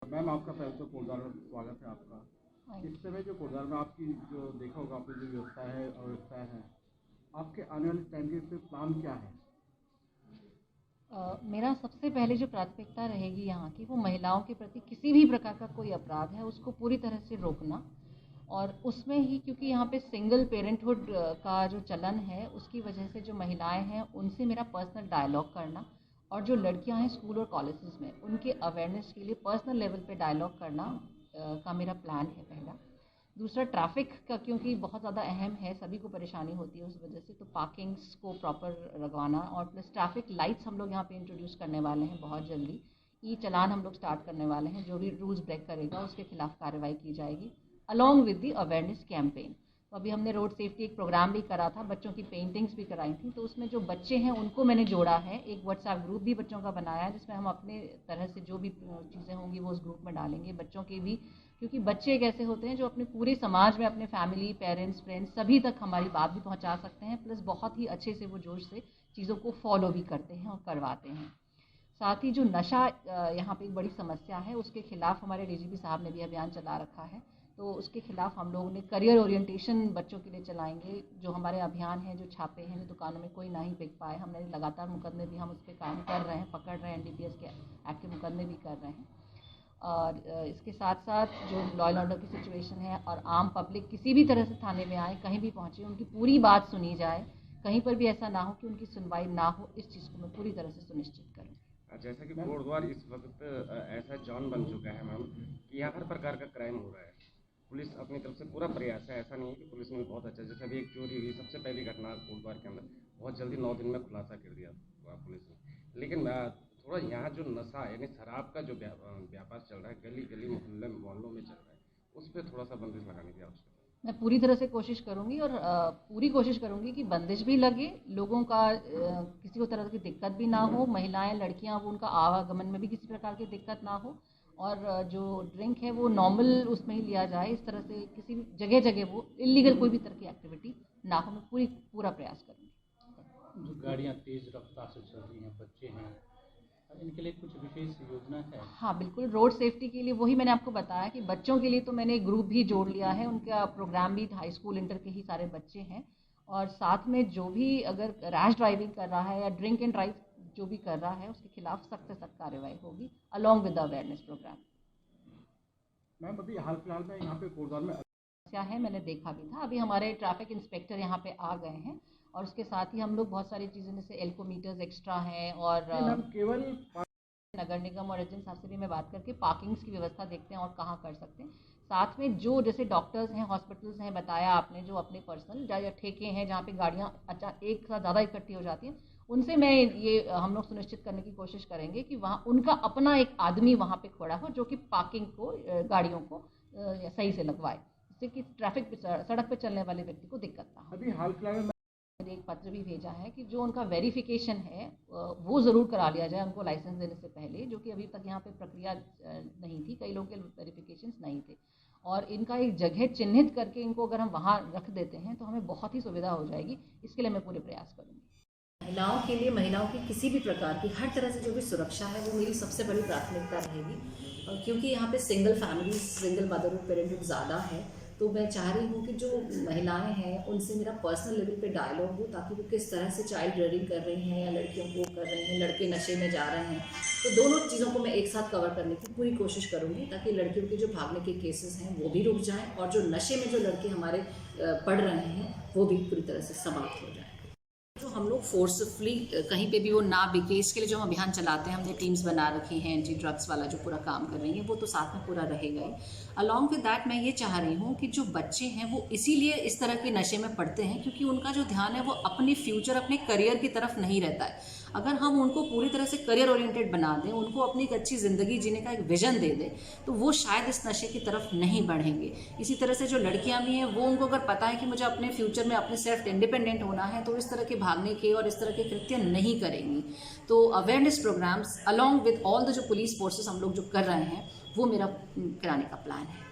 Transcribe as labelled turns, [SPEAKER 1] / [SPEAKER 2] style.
[SPEAKER 1] Ma'am आपका पहले तो कोटद्वार में स्वागत है आपका। इस समय जो कोटद्वार में आपकी जो देखा होगा आपकी जो व्यवस्था है और व्यवस्था है, आपके आने वाले टाइम के पे प्लान क्या है?
[SPEAKER 2] मेरा सबसे पहले जो प्राथमिकता रहेगी यहाँ की, वो महिलाओं के प्रति किसी भी प्रकार का कोई अपराध है उसको पूरी तरह से रोकना। और उसमें ही क्योंकि यहाँ पे सिंगल पेरेंटहुड का जो चलन है, उसकी वजह से जो महिलाएं हैं उनसे मेरा पर्सनल डायलॉग करना, और जो लड़कियां हैं स्कूल और कॉलेजेस में उनके अवेयरनेस के लिए पर्सनल लेवल पे डायलॉग करना का मेरा प्लान है पहला। दूसरा, ट्रैफिक का क्योंकि बहुत ज़्यादा अहम है, सभी को परेशानी होती है उस वजह से, तो पार्किंग्स को प्रॉपर लगवाना, और प्लस ट्रैफिक लाइट्स हम लोग यहाँ पे इंट्रोड्यूस करने वाले हैं बहुत जल्दी। ई चालान हम लोग स्टार्ट करने वाले हैं, जो भी रूल्स ब्रेक करेगा उसके खिलाफ कार्रवाई की जाएगी, along with the awareness campaign. तो अभी हमने रोड सेफ्टी एक प्रोग्राम भी करा था, बच्चों की पेंटिंग्स भी कराई थी, तो उसमें जो बच्चे हैं उनको मैंने जोड़ा है, एक व्हाट्सएप ग्रुप भी बच्चों का बनाया है जिसमें हम अपने तरह से जो भी चीज़ें होंगी वो उस ग्रुप में डालेंगे बच्चों के भी, क्योंकि बच्चे एक ऐसे होते हैं जो अपने पूरे समाज में अपने फैमिली, पेरेंट्स, फ्रेंड्स सभी तक हमारी बात भी पहुंचा सकते हैं, प्लस बहुत ही अच्छे से वो जोश से चीज़ों को फॉलो भी करते हैं और करवाते हैं। साथ ही जो नशा यहाँ पे एक बड़ी समस्या है, उसके खिलाफ हमारे डीजीपी साहब ने भी अभियान चला रखा है, तो उसके खिलाफ हम लोगों ने करियर ओरिएंटेशन बच्चों के लिए चलाएंगे। जो हमारे अभियान हैं, जो छापे हैं, जो दुकानों में कोई ना ही बिक पाए, हमने लगातार मुकदमे भी हम उस पर काम कर रहे हैं, पकड़ रहे हैं, एनडीपीएस के एक्ट के मुकदमे भी कर रहे हैं। और इसके साथ साथ जो लॉ एंड ऑर्डर की सिचुएशन है, और आम पब्लिक किसी भी तरह से थाने में आए, कहीं भी पहुँचे, उनकी पूरी बात सुनी जाए, कहीं पर भी ऐसा ना हो कि उनकी सुनवाई ना हो, इस चीज़ को मैं पूरी तरह से सुनिश्चित करूँ।
[SPEAKER 3] जैसा कि कोटद्वार इस वक्त ऐसा जॉन बन चुका है मैम कि यहाँ हर प्रकार का क्राइम हो रहा है। पुलिस अपनी तरफ से पूरा प्रयास है, ऐसा नहीं है कि पुलिस ने बहुत अच्छा, जैसे अभी एक चोरी हुई सबसे पहली घटना कोटद्वार के अंदर, बहुत जल्दी 9 दिन में खुलासा कर दिया पुलिस ने। लेकिन थोड़ा यहाँ जो नशा यानी शराब का जो व्यापार चल रहा है, गली गली मोहल्ले मोहल्लों में चल रहा है, उस पर थोड़ा सा बंदिश लगाने की आवश्यकता है।
[SPEAKER 2] मैं पूरी तरह से कोशिश करूंगी, और पूरी कोशिश करूंगी कि बंदिश भी लगे, लोगों का किसी को तरह की दिक्कत भी ना हो, महिलाएं, लड़कियां, वो उनका आवागमन में भी किसी प्रकार की दिक्कत ना हो, और जो ड्रिंक है वो नॉर्मल उसमें ही लिया जाए, इस तरह से किसी भी जगह जगह वो इलीगल कोई भी तरह की एक्टिविटी ना हो। मैं पूरा प्रयास करूँगी।
[SPEAKER 4] जो गाड़ियाँ तेज़ रफ्तार से चल रही हैं, बच्चे हैं, इनके लिए कुछ विशेष योजना है?
[SPEAKER 2] हाँ बिल्कुल, रोड सेफ्टी के लिए वही मैंने आपको बताया कि बच्चों के लिए तो मैंने एक ग्रुप भी जोड़ लिया है, उनका प्रोग्राम भी हाई स्कूल इंटर के ही सारे बच्चे हैं, और साथ में जो भी अगर रैश ड्राइविंग कर रहा है या ड्रिंक एंड ड्राइव जो भी कर रहा है उसके खिलाफ सख्त से सख्त कार्रवाई होगी, along with the awareness programme.
[SPEAKER 1] Ma'am अभी हाल फिलहाल में यहाँ पे कोटद्वार में
[SPEAKER 2] क्या है, मैंने देखा भी था, अभी हमारे ट्रैफिक इंस्पेक्टर यहाँ पे आ गए हैं, और उसके साथ ही हम लोग बहुत सारी चीज़ें जैसे एल्कोमीटर्स एक्स्ट्रा हैं, और
[SPEAKER 1] केवल
[SPEAKER 2] नगर निगम और एजेंट साहब से भी मैं बात करके पार्किंग्स की व्यवस्था देखते हैं और कहाँ कर सकते हैं। साथ में जो जैसे डॉक्टर्स हैं, हॉस्पिटल्स हैं, बताया आपने, जो अपने पर्सनल या ठेके हैं जहाँ पे गाड़ियाँ अच्छा एक साथ ज़्यादा इकट्ठी हो जाती हैं, उनसे मैं ये हम लोग सुनिश्चित करने की कोशिश करेंगे कि वहाँ उनका अपना एक आदमी वहाँ पे खड़ा हो जो कि पार्किंग को, गाड़ियों को सही से लगवाए, जिससे कि ट्रैफिक सड़क पर चलने वाले व्यक्ति को दिक्कत ना हो।
[SPEAKER 1] अभी हाल फिलहाल में
[SPEAKER 2] मैंने एक पत्र भी भेजा है कि जो उनका वेरिफिकेशन है वो ज़रूर करा लिया जाए उनको लाइसेंस देने से पहले, जो कि अभी तक यहाँ पे प्रक्रिया नहीं थी, कई लोगों के वेरिफिकेशंस नहीं थे, और इनका एक जगह चिन्हित करके इनको अगर हम वहाँ रख देते हैं तो हमें बहुत ही सुविधा हो जाएगी। इसके लिए मैं पूरे प्रयास करूँगी। महिलाओं के लिए, महिलाओं की किसी भी प्रकार की हर तरह से जो भी सुरक्षा है वो मेरी सबसे बड़ी प्राथमिकता रहेगी, क्योंकि यहाँ पे single family, single motherhood, parenthood ज़्यादा है, तो मैं चाह रही हूँ कि जो महिलाएं हैं उनसे मेरा पर्सनल लेवल पे डायलॉग हो, ताकि वो किस तरह से चाइल्ड रेयरिंग कर रही हैं या लड़कियों को कर रही हैं, लड़के नशे में जा रहे हैं, तो दोनों चीज़ों को मैं एक साथ कवर करने की पूरी कोशिश करूँगी, ताकि लड़कियों के जो भागने के केसेस हैं वो भी रुक जाएँ, और जो नशे में जो लड़के हमारे पढ़ रहे हैं वो भी पूरी तरह से समाप्त हो जाए। जो हम लोग फोर्सफुली कहीं पे भी वो ना बिके, इसके लिए जो हम अभियान चलाते हैं, हमने टीम्स बना रखी हैं, एंटी ड्रग्स वाला जो पूरा काम कर रही हैं, वो तो साथ में पूरा रहेगा ही। अलॉन्ग विद दैट मैं ये चाह रही हूँ कि जो बच्चे हैं वो इसीलिए इस तरह के नशे में पड़ते हैं क्योंकि उनका जो ध्यान है वो अपने फ्यूचर, अपने करियर की तरफ नहीं रहता है। अगर हम उनको पूरी तरह से करियर ओरिएंटेड बना दें, उनको अपनी एक अच्छी ज़िंदगी जीने का एक विजन दे दें, तो वो शायद इस नशे की तरफ नहीं बढ़ेंगे। इसी तरह से जो लड़कियां भी हैं, वो उनको अगर पता है कि मुझे अपने फ्यूचर में अपने सेल्फ इंडिपेंडेंट होना है, तो इस तरह के भागने के और इस तरह के कृत्य नहीं करेंगी। तो awareness programmes along with all the जो पुलिस फोर्सेस हम लोग जो कर रहे हैं, वो मेरा कराने का प्लान है।